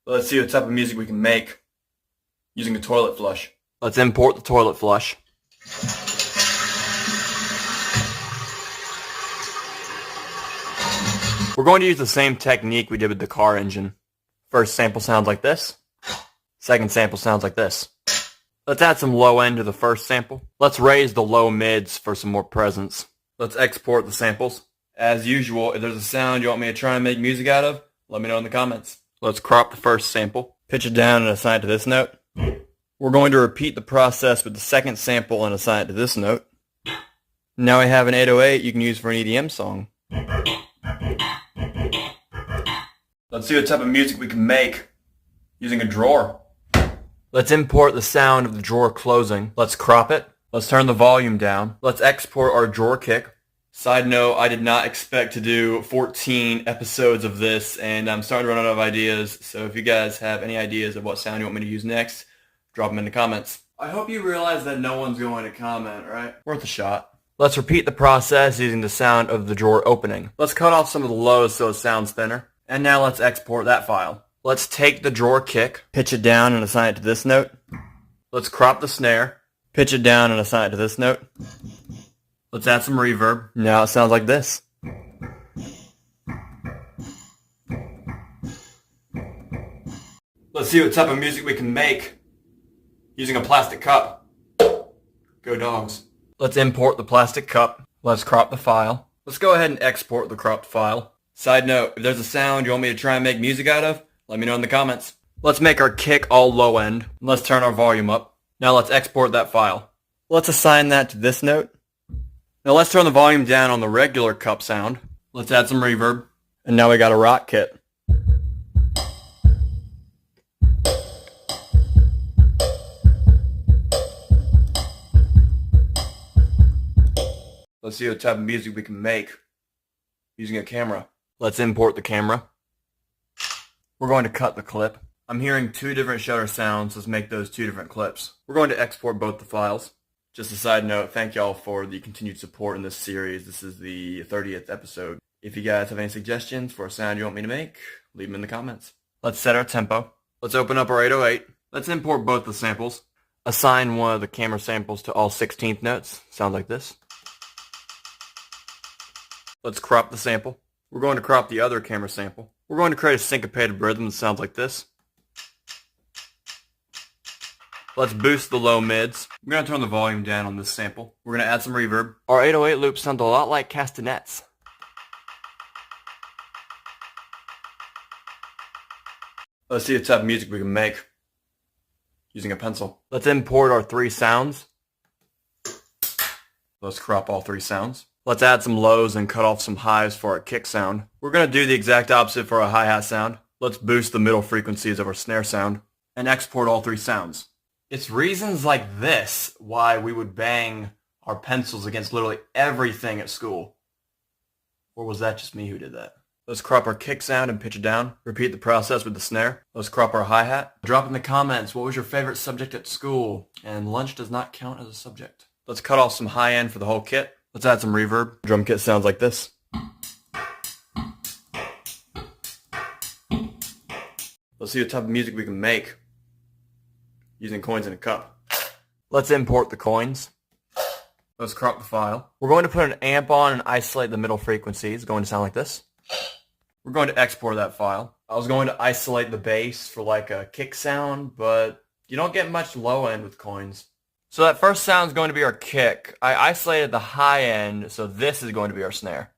Let's see what type of music we can make using a toilet flush. Let's import the toilet flush. We're going to use the same technique we did with the car engine. First sample sounds like this. Second sample sounds like this. Let's add some low end to the first sample. Let's raise the low mids for some more presence. Let's export the samples. As usual, if there's a sound you want me to try and make music out of, let me know in the comments. Let's crop the first sample. Pitch it down and assign it to this note. We're going to repeat the process with the second sample and assign it to this note. Now we have an 808 you can use for an EDM song. Let's see what type of music we can make using a drawer. Let's import the sound of the drawer closing. Let's crop it. Let's turn the volume down. Let's export our drawer kick. Side note, I did not expect to do 14 episodes of this, and I'm starting to run out of ideas, so if you guys have any ideas of what sound you want me to use next, drop them in the comments. I hope you realize that no one's going to comment, right? Worth a shot. Let's repeat the process using the sound of the drawer opening. Let's cut off some of the lows so it sounds thinner. And now let's export that file. Let's take the drawer kick. Pitch it down and assign it to this note. Let's crop the snare. Pitch it down and assign it to this note. Let's add some reverb. Now it sounds like this. Let's see what type of music we can make using a plastic cup. Go Dogs. Let's import the plastic cup. Let's crop the file. Let's go ahead and export the cropped file. Side note, if there's a sound you want me to try and make music out of, let me know in the comments. Let's make our kick all low end. Let's turn our volume up. Now let's export that file. Let's assign that to this note. Now let's turn the volume down on the regular cup sound. Let's add some reverb. And now we got a rock kit. Let's see what type of music we can make using a camera. Let's import the camera. We're going to cut the clip. I'm hearing two different shutter sounds. Let's make those two different clips. We're going to export both the files. Just a side note, thank y'all for the continued support in this series. This is the 30th episode. If you guys have any suggestions for a sound you want me to make, leave them in the comments. Let's set our tempo. Let's open up our 808. Let's import both the samples. Assign one of the camera samples to all 16th notes. Sounds like this. Let's crop the sample. We're going to crop the other camera sample. We're going to create a syncopated rhythm that sounds like this. Let's boost the low mids. We're going to turn the volume down on this sample. We're going to add some reverb. Our 808 loops sound a lot like castanets. Let's see the type of music we can make using a pencil. Let's import our 3 sounds. Let's crop all 3 sounds. Let's add some lows and cut off some highs for our kick sound. We're going to do the exact opposite for our hi-hat sound. Let's boost the middle frequencies of our snare sound and export all 3 sounds. It's reasons like this why we would bang our pencils against literally everything at school. Or was that just me who did that? Let's crop our kick sound and pitch it down. Repeat the process with the snare. Let's crop our hi-hat. Drop in the comments what was your favorite subject at school. And lunch does not count as a subject. Let's cut off some high end for the whole kit. Let's add some reverb. Drum kit sounds like this. Let's see what type of music we can make using coins in a cup. Let's import the coins. Let's crop the file. We're going to put an amp on and isolate the middle frequencies. It's going to sound like this. We're going to export that file. I was going to isolate the bass for like a kick sound, but you don't get much low end with coins. So that first sound is going to be our kick. I isolated the high end, so this is going to be our snare.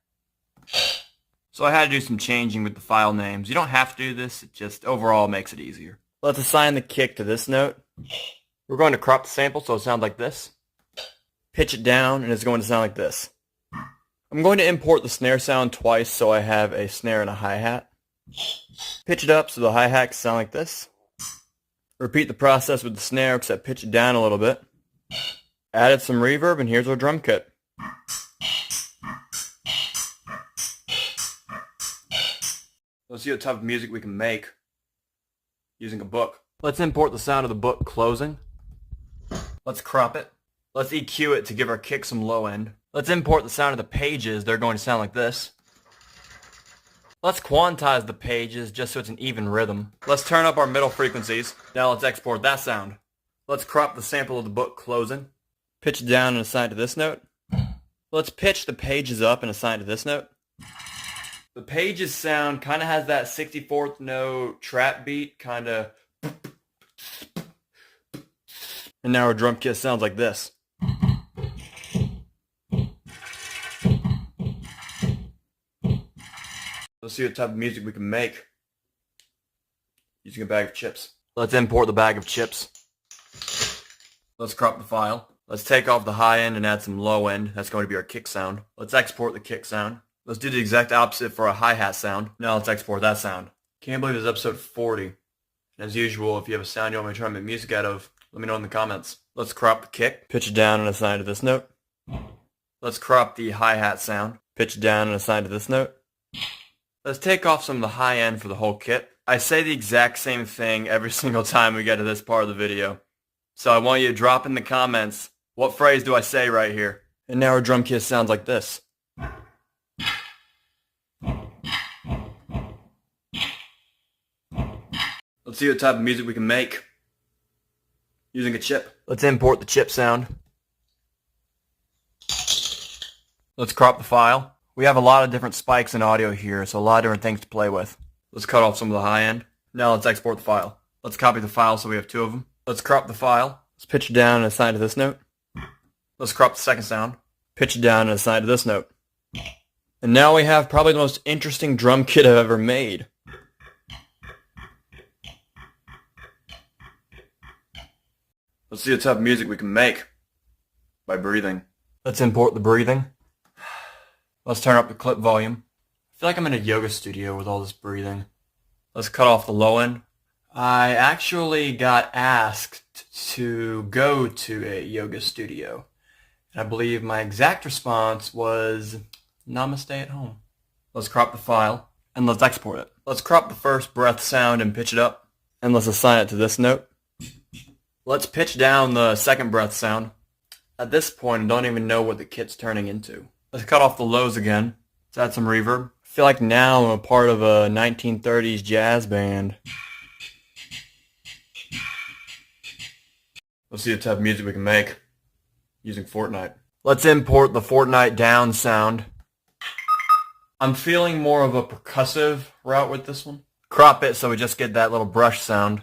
So I had to do some changing with the file names. You don't have to do this, it just overall makes it easier. Let's assign the kick to this note. We're going to crop the sample so it sounds like this. Pitch it down and it's going to sound like this. I'm going to import the snare sound twice so I have a snare and a hi-hat. Pitch it up so the hi-hat sound like this. Repeat the process with the snare except pitch it down a little bit. Added some reverb and here's our drum kit. Let's see what type of music we can make using a book. Let's import the sound of the book closing. Let's crop it. Let's EQ it to give our kick some low end. Let's import the sound of the pages. They're going to sound like this. Let's quantize the pages just so it's an even rhythm. Let's turn up our middle frequencies. Now let's export that sound. Let's crop the sample of the book closing. Pitch it down and assign to this note. Let's pitch the pages up and assign to this note. The pages sound kind of has that 64th note trap beat, kind of. And now our drum kit sounds like this. Let's see what type of music we can make using a bag of chips. Let's import the bag of chips. Let's crop the file. Let's take off the high end and add some low end. That's going to be our kick sound. Let's export the kick sound. Let's do the exact opposite for a hi-hat sound. Now let's export that sound. Can't believe it's episode 40. And as usual, if you have a sound you want me to try to make music out of, let me know in the comments. Let's crop the kick. Pitch it down and assign to this note. Let's crop the hi-hat sound. Pitch it down and assign to this note. Let's take off some of the high end for the whole kit. I say the exact same thing every single time we get to this part of the video. So I want you to drop in the comments, what phrase do I say right here? And now our drum kit sounds like this. Let's see what type of music we can make using a chip. Let's import the chip sound. Let's crop the file. We have a lot of different spikes in audio here, so a lot of different things to play with. Let's cut off some of the high end. Now let's export the file. Let's copy the file so we have two of them. Let's crop the file. Let's pitch it down and assign to this note. Let's crop the second sound. Pitch it down and assign to this note. And now we have probably the most interesting drum kit I've ever made. Let's see what type of music we can make by breathing. Let's import the breathing. Let's turn up the clip volume. I feel like I'm in a yoga studio with all this breathing. Let's cut off the low end. I actually got asked to go to a yoga studio. And I believe my exact response was, namaste at home. Let's crop the file and let's export it. Let's crop the first breath sound and pitch it up. And let's assign it to this note. Let's pitch down the second breath sound. At this point, I don't even know what the kit's turning into. Let's cut off the lows again. Let's add some reverb. I feel like now I'm a part of a 1930s jazz band. Let's see what type of music we can make using Fortnite. Let's import the Fortnite down sound. I'm feeling more of a percussive route with this one. Crop it so we just get that little brush sound.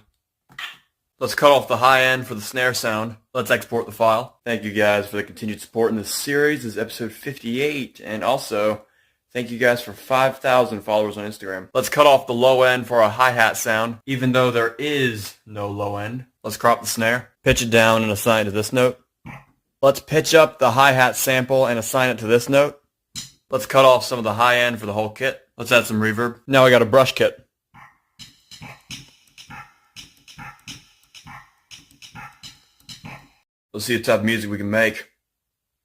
Let's cut off the high end for the snare sound. Let's export the file. Thank you guys for the continued support in this series. This is episode 58. And also, thank you guys for 5,000 followers on Instagram. Let's cut off the low end for a hi-hat sound, even though there is no low end. Let's crop the snare. Pitch it down and assign it to this note. Let's pitch up the hi-hat sample and assign it to this note. Let's cut off some of the high end for the whole kit. Let's add some reverb. Now we got a brush kit. Let's see what type of music we can make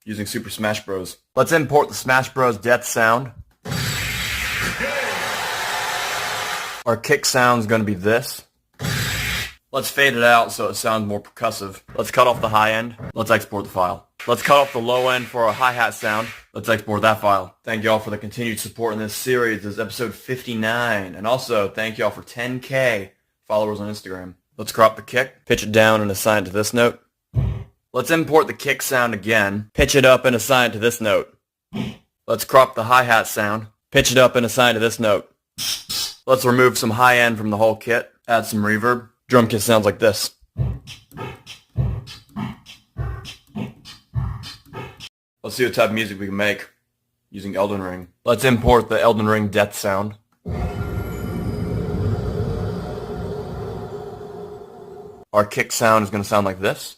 using Super Smash Bros. Let's import the Smash Bros. Death sound. Our kick sound is going to be this. Let's fade it out so it sounds more percussive. Let's cut off the high end. Let's export the file. Let's cut off the low end for a hi-hat sound. Let's export that file. Thank you all for the continued support in this series. This is episode 59. And also, thank you all for 10K followers on Instagram. Let's crop the kick. Pitch it down and assign it to this note. Let's import the kick sound again. Pitch it up and assign it to this note. Let's crop the hi-hat sound. Pitch it up and assign to this note. Let's remove some high end from the whole kit. Add some reverb. Drum kit sounds like this. Let's see what type of music we can make using Elden Ring. Let's import the Elden Ring death sound. Our kick sound is going to sound like this.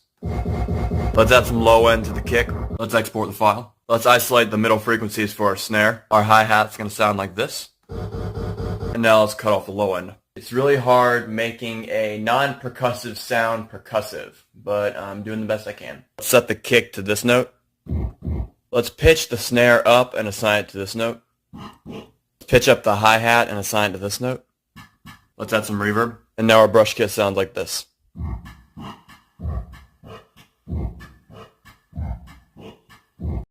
Let's add some low end to the kick. Let's export the file. Let's isolate the middle frequencies for our snare. Our hi-hat's going to sound like this. And now let's cut off the low end. It's really hard making a non-percussive sound percussive, but I'm doing the best I can. Let's set the kick to this note. Let's pitch the snare up and assign it to this note. Let's pitch up the hi-hat and assign it to this note. Let's add some reverb. And now our brush kit sounds like this.